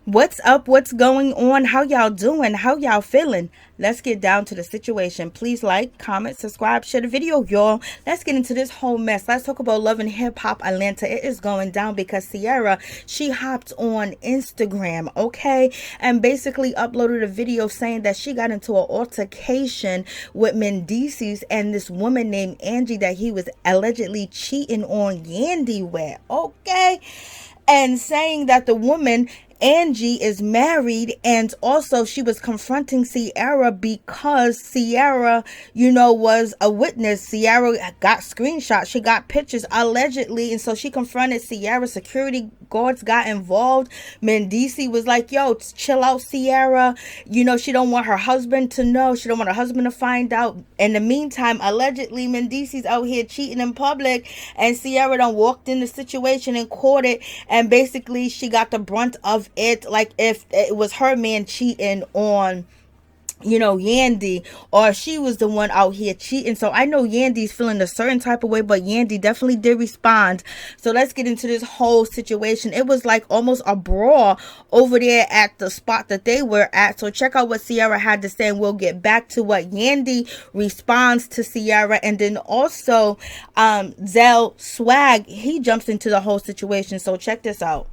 What's up? What's going on? How y'all doing? How y'all feeling? Let's get down to the situation. Please like, comment, subscribe, share the video, y'all. Let's get into this whole mess. Let's talk about Love and Hip Hop Atlanta. It is going down because Ciara, she hopped on Instagram, okay, and basically uploaded a video saying that she got into an altercation with Mendeecees and this woman named Angie that he was allegedly cheating on Yandy with, okay, and saying that the woman Angie is married, and also she was confronting Ciara because Ciara, was a witness. Ciara got screenshots, she got pictures allegedly, and so she confronted Ciara. Security guards got involved. Mendeecees was like, yo, chill out, Ciara. She don't want her husband to know. She don't want her husband to find out. In the meantime, allegedly, Mendeecees out here cheating in public, and Ciara done walked in the situation and caught it, and basically she got the brunt of it, like if it was her man cheating on Yandy, or she was the one out here cheating. So I know Yandy's feeling a certain type of way, but Yandy definitely did respond. So let's get into this whole situation. It was like almost a brawl over there at the spot that they were at. So check out what Ciara had to say, and we'll get back to what Yandy responds to Ciara. And then also Zell Swag, he jumps into the whole situation. So check this out.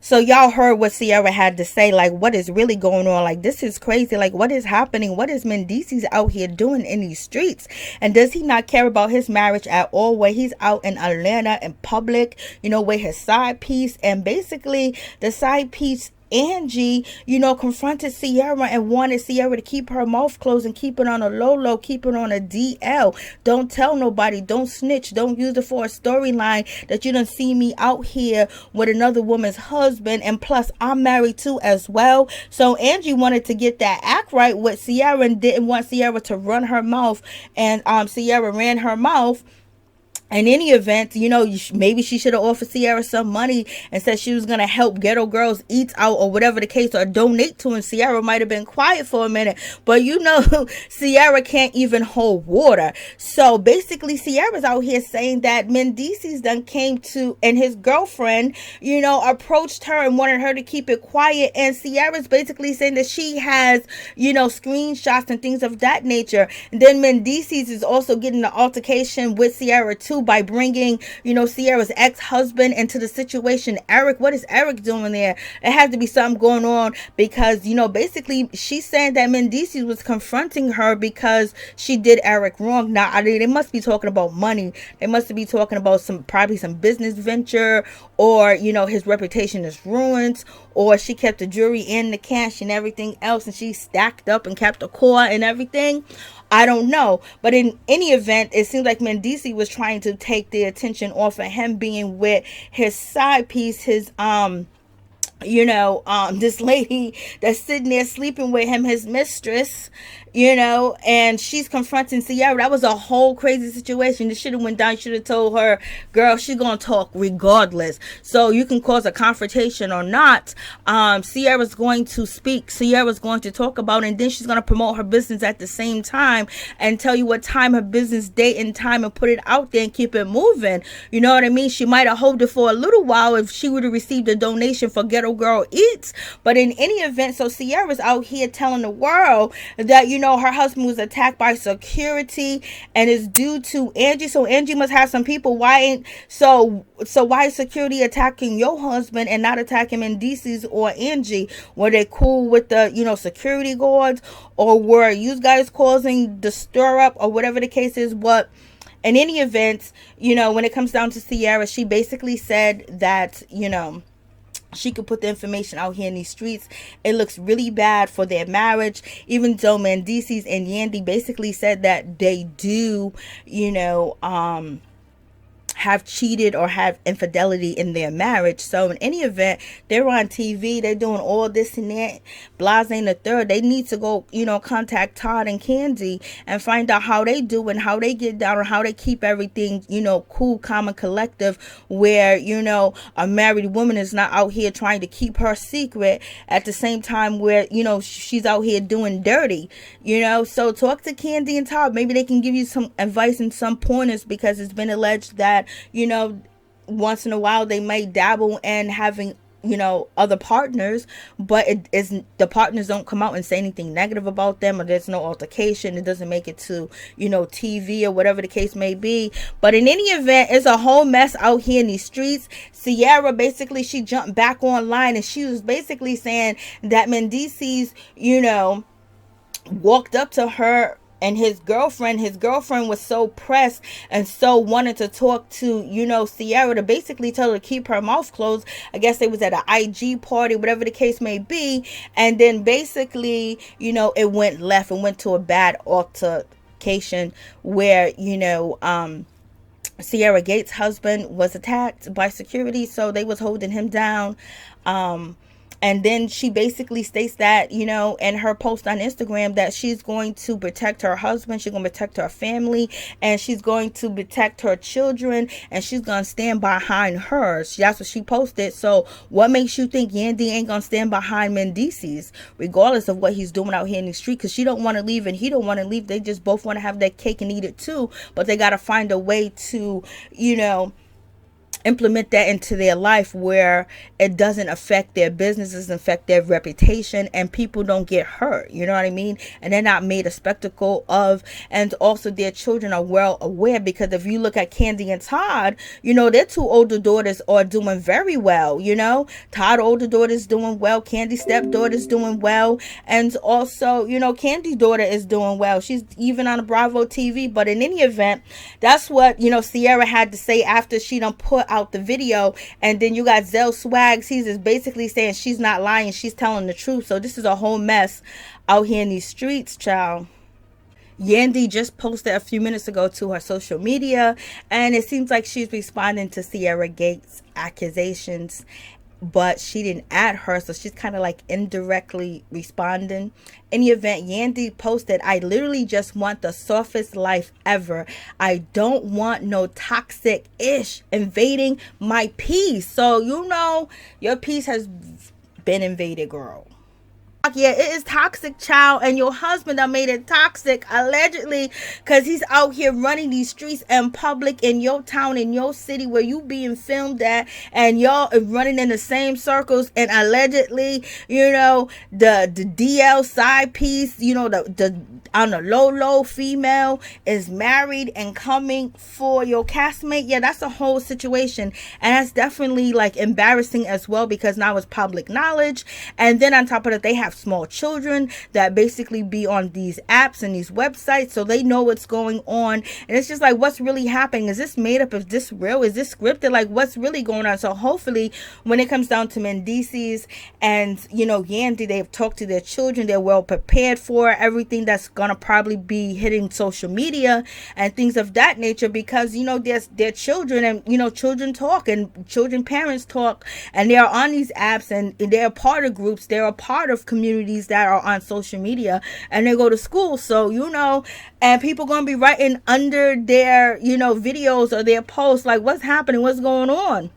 So y'all heard what Ciara had to say, like what is really going on? Like, this is crazy. Like, what is happening? What is Mendeecees out here doing in these streets? And does he not care about his marriage at all, where he's out in Atlanta in public, with his side piece? And basically the side piece, Angie, confronted Ciara and wanted Ciara to keep her mouth closed and keep it on a low, keep it on a DL. Don't tell nobody. Don't snitch. Don't use it for a storyline that you don't see me out here with another woman's husband. And plus, I'm married too as well. So Angie wanted to get that act right with Ciara and didn't want Ciara to run her mouth. And Ciara ran her mouth. In any event, maybe she should have offered Ciara some money and said she was going to help ghetto girls eat out or whatever the case, or donate to, and Ciara might have been quiet for a minute. But Ciara can't even hold water. So basically, Ciara's out here saying that Mendeecees done came to, and his girlfriend, approached her and wanted her to keep it quiet. And Ciara's basically saying that she has, screenshots and things of that nature. And then Mendeecees is also getting the altercation with Ciara too, by bringing, Ciara's ex-husband into the situation. Eric, what is Eric doing there? It has to be something going on because, basically she's saying that Mendeecees was confronting her because she did Eric wrong. Now, they must be talking about money. They must be talking about probably some business venture, or, his reputation is ruined, or she kept the jewelry and the cash and everything else, and she stacked up and kept the core and everything. I don't know. But in any event, it seems like Mendeecees was trying to take the attention off of him being with his side piece, his this lady that's sitting there sleeping with him, his mistress, and she's confronting Ciara. That was a whole crazy situation. This should have went down. Should have told her, girl, she's gonna talk regardless. So you can cause a confrontation or not. Ciara's going to speak. Ciara's going to talk about it, and then she's gonna promote her business at the same time and tell you what time, her business date and time, and put it out there and keep it moving. You know what I mean? She might have hoped it for a little while if she would have received a donation for Ghetto Girl Eats. But in any event, so Ciara's out here telling the world that, her husband was attacked by security and is due to Angie. So Angie must have some people. Why is security attacking your husband and not attacking Mendeecees or Angie? Were they cool with the, security guards, or were you guys causing the stir up, or whatever the case is? What in any event, when it comes down to Ciara, she basically said that, she could put the information out here in these streets. It looks really bad for their marriage, even though Mendeecees and Yandy basically said that they do, have cheated or have infidelity in their marriage. So in any event, they're on TV, they're doing all this and that, blase and the third. They need to go, contact Todd and Candy and find out how they do and how they get down, or how they keep everything, cool, calm, and collective, where, a married woman is not out here trying to keep her secret at the same time where, she's out here doing dirty, So talk to Candy and Todd. Maybe they can give you some advice and some pointers, because it's been alleged that, once in a while they might dabble in having other partners, but it is, the partners don't come out and say anything negative about them, or there's no altercation. It doesn't make it to TV or whatever the case may be. But in any event, it's a whole mess out here in these streets. Sierra, basically, she jumped back online, and she was basically saying that Mendeecees walked up to her and his girlfriend was so pressed and so wanted to talk to Sierra, to basically tell her to keep her mouth closed. I guess they was at an IG party, whatever the case may be, and then basically it went left and went to a bad altercation where Sierra Gates' husband was attacked by security, so they was holding him down. And then she basically states that, in her post on Instagram, that she's going to protect her husband, she's going to protect her family, and she's going to protect her children, and she's going to stand behind her. That's what she posted. So what makes you think Yandy ain't going to stand behind Mendeecees, regardless of what he's doing out here in the street? Because she don't want to leave and he don't want to leave. They just both want to have their cake and eat it too. But they got to find a way to, implement that into their life where it doesn't affect their businesses, affect their reputation, and people don't get hurt, you know what I mean? And they're not made a spectacle of, and also their children are well aware, because if you look at Candy and Todd, their two older daughters are doing very well. Todd older daughter's doing well, Candy's stepdaughter's doing well, and also Candy's daughter is doing well. She's even on a Bravo TV. But in any event, that's what Sierra had to say after she done put out the video. And then you got Zell Swags, he's just basically saying she's not lying, she's telling the truth. So this is a whole mess out here in these streets, child. Yandy just posted a few minutes ago to her social media, and it seems like she's responding to Sierra Gates' accusations, but she didn't add her, so she's kind of like indirectly responding. In the event, Yandy posted, "I literally just want the softest life ever. I don't want no toxic ish invading my peace." So your peace has been invaded, girl. Yeah, it is toxic, child, and your husband that made it toxic, allegedly, because he's out here running these streets in public in your town, in your city where you being filmed at, and y'all are running in the same circles, and allegedly, the DL side piece, the on the low female is married and coming for your castmate. Yeah, that's a whole situation, and that's definitely like embarrassing as well, because now it's public knowledge. And then on top of that, they have small children that basically be on these apps and these websites, so they know what's going on. And it's just like, what's really happening? Is this made up? Is this real? Is this scripted? Like, what's really going on? So hopefully when it comes down to Mendeecees and Yandy, they've talked to their children, they're well prepared for everything that's gonna probably be hitting social media and things of that nature, because their children, and children talk, and children parents talk, and they're on these apps, and they're a part of groups, they're a part of communities that are on social media, and they go to school. So and people gonna be writing under their videos or their posts like, what's happening, what's going on?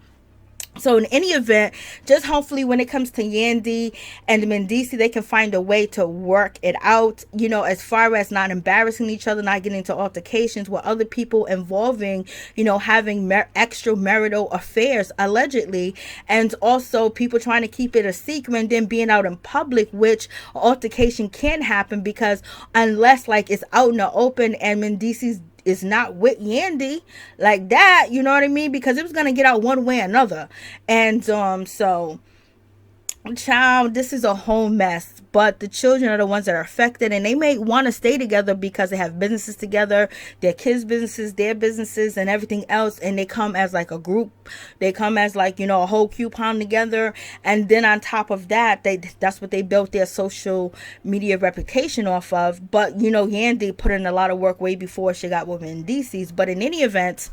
So in any event, just hopefully when it comes to Yandy and Mendeecees, they can find a way to work it out, as far as not embarrassing each other, not getting into altercations with other people involving, having extramarital affairs, allegedly, and also people trying to keep it a secret and then being out in public, which altercation can happen, because unless like it's out in the open and Mendeecees is not with Yandy like that, you know what I mean? Because it was gonna get out one way or another. And so child, this is a whole mess. But the children are the ones that are affected, and they may want to stay together because they have businesses together, their kids' businesses, their businesses, and everything else, and they come as like a group. They come as like a whole coupon together, and then on top of that, that's what they built their social media reputation off of. But Yandy put in a lot of work way before she got with Mendeecees. But in any event,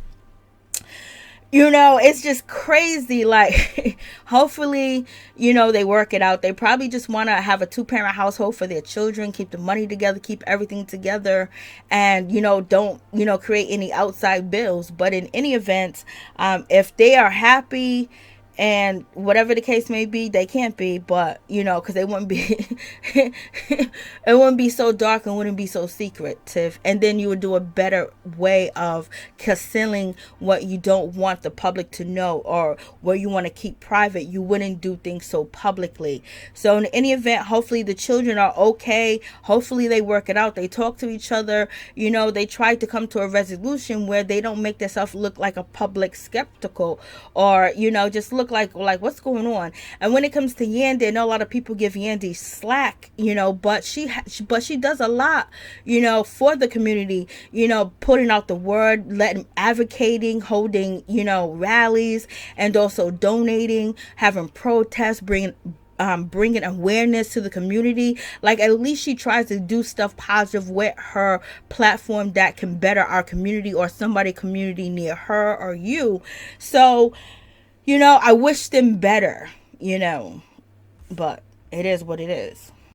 it's just crazy. Like, hopefully, they work it out. They probably just want to have a 2-parent household for their children, keep the money together, keep everything together, and, don't, create any outside bills. But in any event, if they are happy, And whatever the case may be, they can't be, but because they wouldn't be it wouldn't be so dark and wouldn't be so secretive, and then you would do a better way of concealing what you don't want the public to know, or what you want to keep private. You wouldn't do things so publicly. So in any event, hopefully the children are okay. Hopefully they work it out, they talk to each other, they try to come to a resolution where they don't make themselves look like a public skeptical, or just look like what's going on. And when it comes to Yandy, I know a lot of people give Yandy slack, but she does a lot, for the community, putting out the word, letting, advocating, holding, rallies, and also donating, having protests, bringing awareness to the community. Like, at least she tries to do stuff positive with her platform that can better our community, or somebody community near her or you. So I wish them better, but it is what it is.